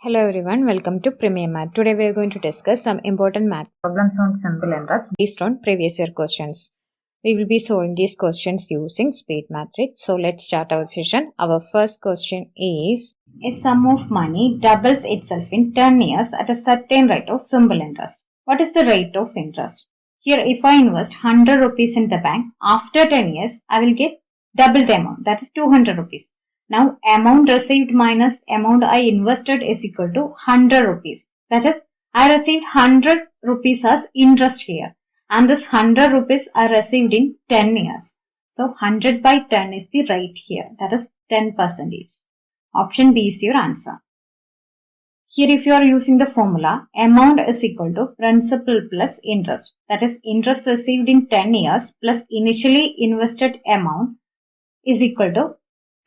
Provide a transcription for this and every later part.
Hello everyone, welcome to Premier Math. Today we are going to discuss some important math problems on simple interest based on previous year questions. We will be solving these questions using speed matrix. So let's start our session. Our first question is, a sum of money doubles itself in 10 years at a certain rate of simple interest. What is the rate of interest? Here if I invest 100 rupees in the bank, after 10 years I will get double the amount, that is 200 rupees. Now, amount received minus amount I invested is equal to 100 rupees. That is, I received 100 rupees as interest here. And this 100 rupees I received in 10 years. So, 100 by 10 is the rate here. That is 10%. Option B is your answer. Here, if you are using the formula, amount is equal to principal plus interest. That is, interest received in 10 years plus initially invested amount is equal to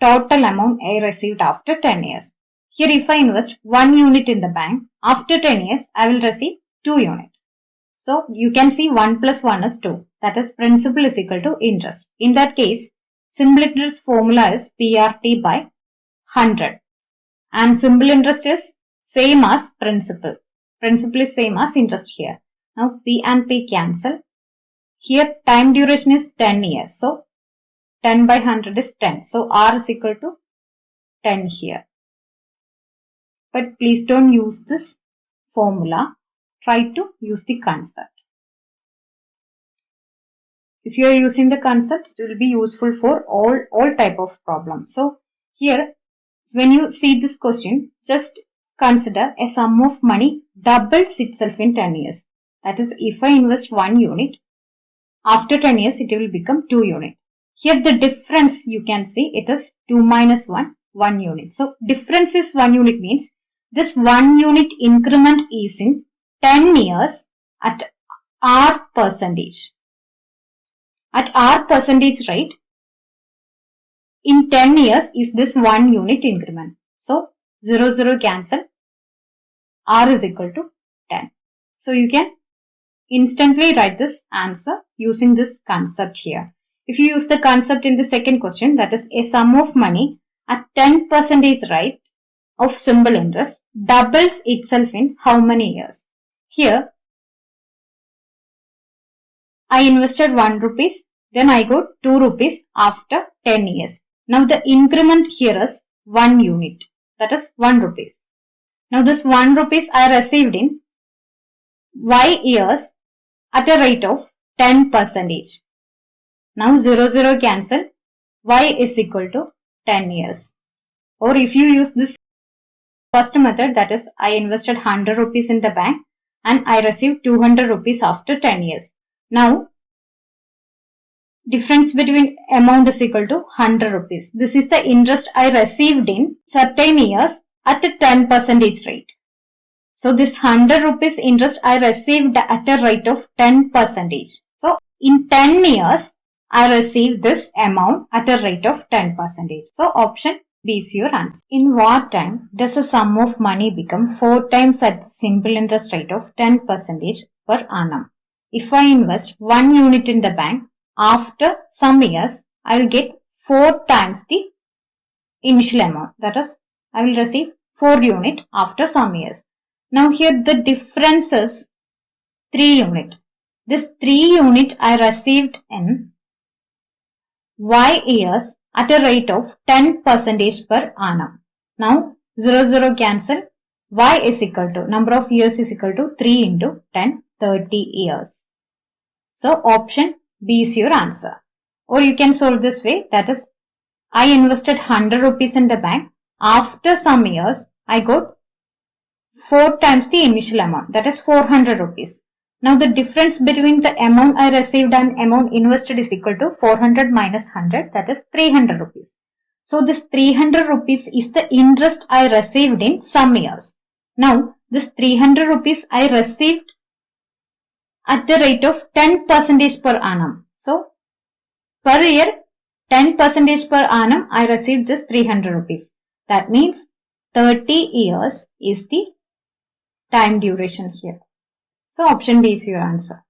total amount I received after 10 years. Here if I invest 1 unit in the bank, after 10 years I will receive 2 units. So you can see 1 plus 1 is 2. That is principal is equal to interest. In that case, simple interest formula is PRT by 100. And simple interest is same as principal. Principal is same as interest here. Now P and P cancel. Here time duration is 10 years. So 10 by 100 is 10. So R is equal to 10 here. But please don't use this formula. Try to use the concept. If you are using the concept, it will be useful for all type of problems. So here, when you see this question, just consider a sum of money doubles itself in 10 years. That is, if I invest 1 unit, after 10 years, it will become 2 units. Here the difference you can see it is 2 minus 1, 1 unit. So difference is 1 unit means this 1 unit increment is in 10 years at R percentage. At R percentage rate, in 10 years is this 1 unit increment. So 0, 0 cancel. R is equal to 10. So you can instantly write this answer using this concept here. If you use the concept in the second question, that is a sum of money at 10% rate of simple interest doubles itself in how many years? Here, I invested 1 rupees, then I got 2 rupees after 10 years. Now the increment here is 1 unit, that is 1 rupees. Now this 1 rupees I received in Y years at a rate of 10%. Now 0, 0 cancel. Y is equal to 10 years. Or if you use this first method, that is I invested 100 rupees in the bank and I received 200 rupees after 10 years. Now difference between amount is equal to 100 rupees. This is the interest I received in certain years at a 10% rate. So this 100 rupees interest I received at a rate of 10%. So in 10 years, I received this amount at a rate of 10%. So option B is your answer. In what time does a sum of money become 4 times at the simple interest rate of 10% per annum? If I invest 1 unit in the bank, after some years, I will get 4 times the initial amount. That is, I will receive 4 units after some years. Now here the difference is 3 unit. This 3 unit I received in Y years at a rate of 10% per annum. Now 0, 0 cancel. Y is equal to, number of years is equal to 3 into 10, 30 years. So option B is your answer. Or you can solve this way, that is, I invested 100 rupees in the bank. After some years, I got 4 times the initial amount, that is 400 rupees. Now the difference between the amount I received and amount invested is equal to 400 minus 100, that is 300 rupees. So this 300 rupees is the interest I received in some years. Now this 300 rupees I received at the rate of 10% per annum. So per year 10% per annum I received this 300 rupees. That means 30 years is the time duration here. So option B is your answer.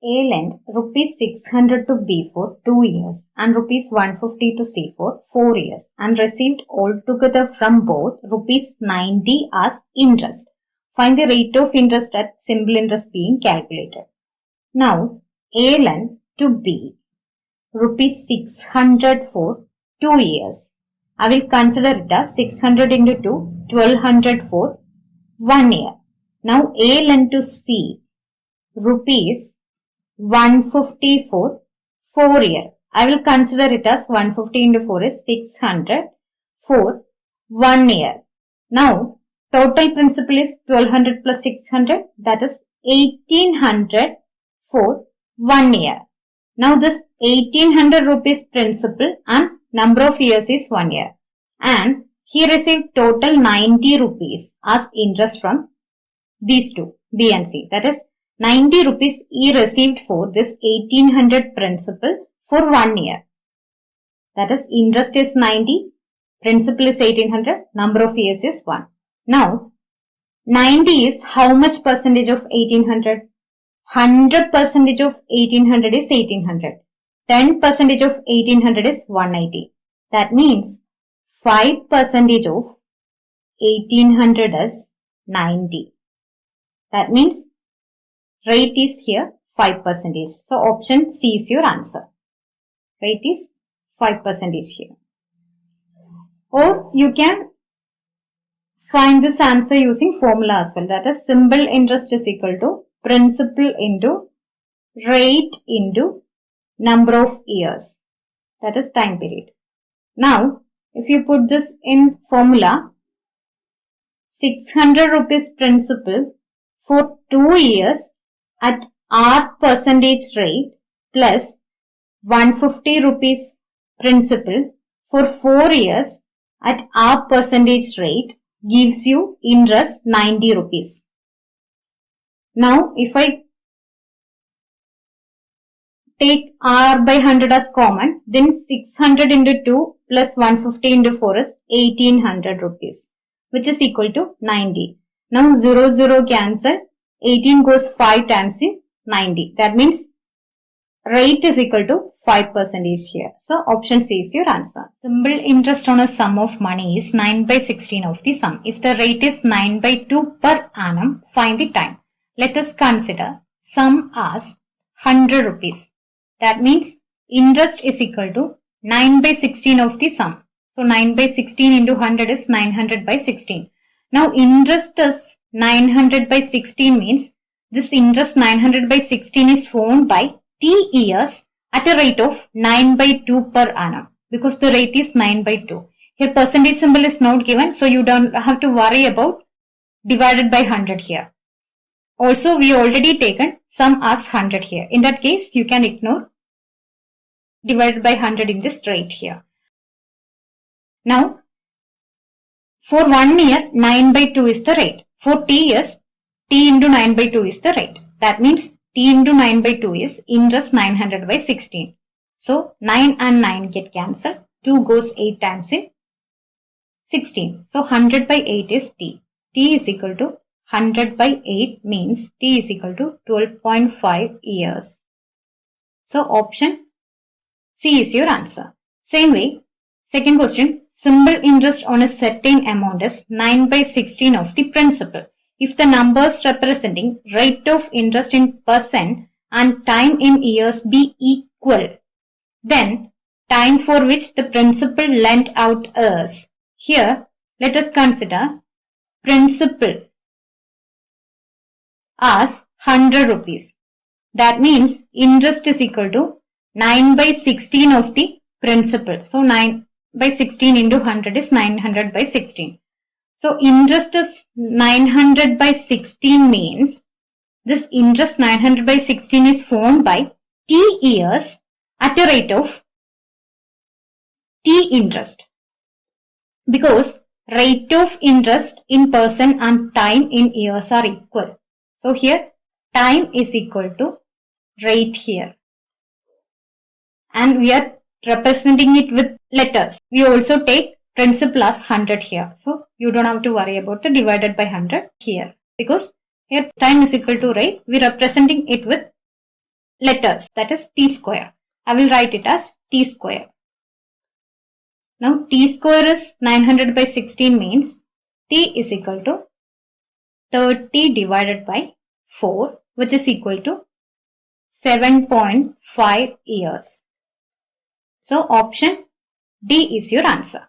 A lent rupees 600 to B for 2 years and rupees 150 to C for 4 years and received altogether from both rupees 90 as interest. Find the rate of interest at simple interest being calculated. Now, A lent to B rupees 600 for 2 years. I will consider it as 600 into 2, 1200 for 1 year. Now, A lent to C rupees 150 for 4 years. I will consider it as 150 into 4 is 600 for 1 year. Now, total principal is 1200 plus 600, that is 1800 for 1 year. Now, this 1800 rupees principal and number of years is 1 year. And he received total 90 rupees as interest from these two, B and C. That is 90 rupees he received for this 1800 principal for 1 year. That is, interest is 90, principal is 1800, number of years is 1. Now, 90 is how much percentage of 1800? 100 percentage of 1800 is 1800. 10 percentage of 1800 is 180. That means 5 percentage of 1800 is 90. That means rate is here 5 percentage. So option C is your answer. Rate is 5 percentage here. Or you can find this answer using formula as well. That is, simple interest is equal to principal into rate into number of years. That is time period. Now, if you put this in formula, 600 rupees principal for 2 years at R percentage rate plus 150 rupees principal for 4 years at R percentage rate gives you interest 90 rupees. Now, if I take R by 100 as common, then 600 into 2 plus 150 into 4 is 1800 rupees, which is equal to 90. Now, 0 cancel. 18 goes 5 times in 90. That means rate is equal to 5 percentage here. So, option C is your answer. Simple interest on a sum of money is 9 by 16 of the sum. If the rate is 9 by 2 per annum, find the time. Let us consider sum as 100 rupees. That means interest is equal to 9 by 16 of the sum. So, 9 by 16 into 100 is 900 by 16. Now, interest is 900 by 16 means this interest 900 by 16 is formed by T years at a rate of 9 by 2 per annum because the rate is 9 by 2. Here percentage symbol is not given, so you don't have to worry about divided by 100 here. Also, we already taken sum as 100 here. In that case, you can ignore divided by 100 in this rate here. Now, for 1 year, 9 by 2 is the rate. For T years, T into 9 by 2 is the rate. That means T into 9 by 2 is interest 900 by 16. So, 9 and 9 get cancelled. 2 goes 8 times in 16. So, 100 by 8 is T. T is equal to 100 by 8 means T is equal to 12.5 years. So, option C is your answer. Same way, second question. Simple interest on a certain amount is 9 by 16 of the principal. If the numbers representing rate of interest in percent and time in years be equal, then time for which the principal lent out is. Here, let us consider principal as 100 rupees. That means interest is equal to 9 by 16 of the principal. So, 9 by 16 into 100 is 900 by 16. So, interest is 900 by 16 means this interest 900 by 16 is formed by T years at a rate of T interest. Because rate of interest in percent and time in years are equal. So, here time is equal to rate here. And we are representing it with letters. We also take principal as 100 here. So, you don't have to worry about the divided by 100 here. Because here time is equal to rate. We are representing it with letters, that is t square. I will write it as t square. Now t square is 900 by 16 means t is equal to 30 divided by 4, which is equal to 7.5 years. So option D is your answer.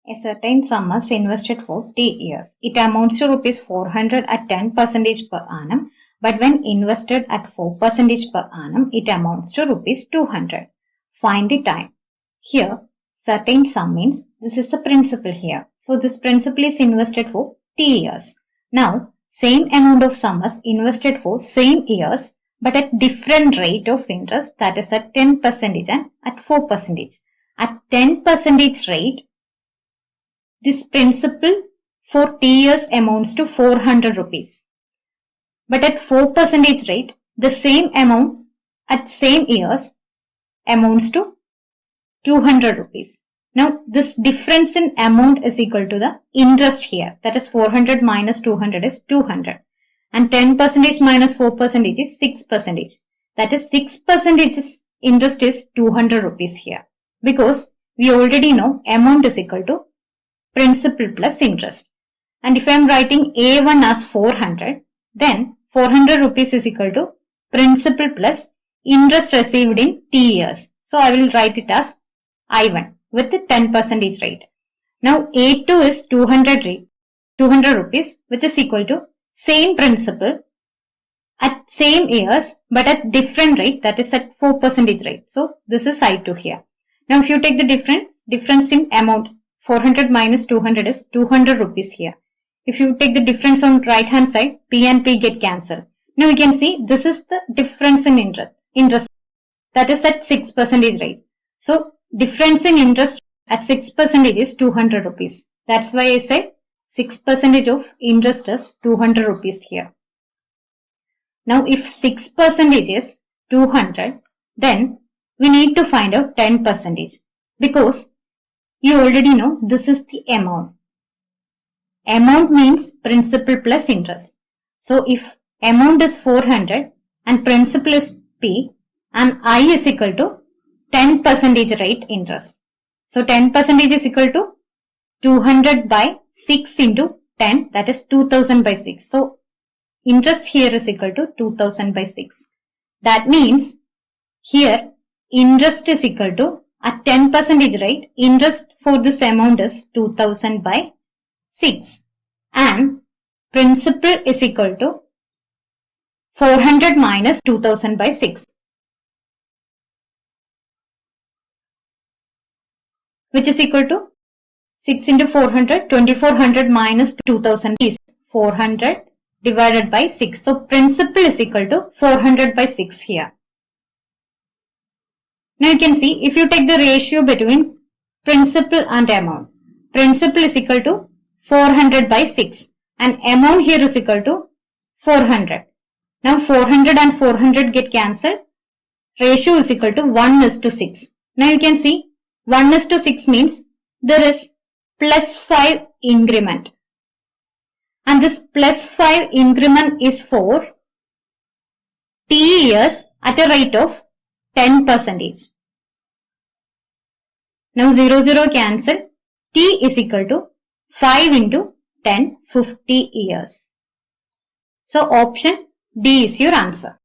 A certain sum is invested for t years. It amounts to rupees 400 at 10% per annum, but when invested at 4% per annum, it amounts to rupees 200. Find the time. Here, certain sum means this is the principal here. So this principal is invested for t years. Now, same amount of sum is invested for same years, but at different rate of interest, that is at 10% and at 4%. At 10% rate, this principal for t years amounts to 400 rupees. But at 4% rate, the same amount at same years amounts to 200 rupees. Now, this difference in amount is equal to the interest here. That is 400 minus 200 is 200. And 10% minus 4% is 6%. That is 6% interest is 200 rupees here. Because we already know amount is equal to principal plus interest. And if I am writing A1 as 400, then 400 rupees is equal to principal plus interest received in t years. So I will write it as I1 with the 10% rate. Now A2 is 200 rupees, which is equal to same principal at same years but at different rate, that is at 4% rate. So this is I2 here. Now if you take the difference in amount, 400 minus 200 is 200 rupees here. If you take the difference on right hand side, P and P get cancelled. Now you can see this is the difference in interest that is at 6% rate. So difference in interest at 6% is 200 rupees. That's why I said 6% of interest is 200 rupees here. Now if 6% is 200, then we need to find out 10% because you already know this is the amount. Amount means principal plus interest. So if amount is 400 and principal is P and I is equal to 10% rate interest. So 10% is equal to 200 by 6 into 10, that is 2000 by 6. So interest here is equal to 2000 by 6. That means here interest is equal to at 10% rate, interest for this amount is 2000 by 6 and principal is equal to 400 minus 2000 by 6, which is equal to 6 into 400, 2400 minus 2000 is 400 divided by 6. So principal is equal to 400 by 6 here. Now you can see if you take the ratio between principal and amount, principal is equal to 400 by 6 and amount here is equal to 400. Now 400 and 400 get cancelled. Ratio is equal to 1:6. Now you can see 1:6 means there is plus 5 increment. And this plus 5 increment is for t years at a rate of 10%. Now 0 cancel. T is equal to 5 into 10, 50 years. So option D is your answer.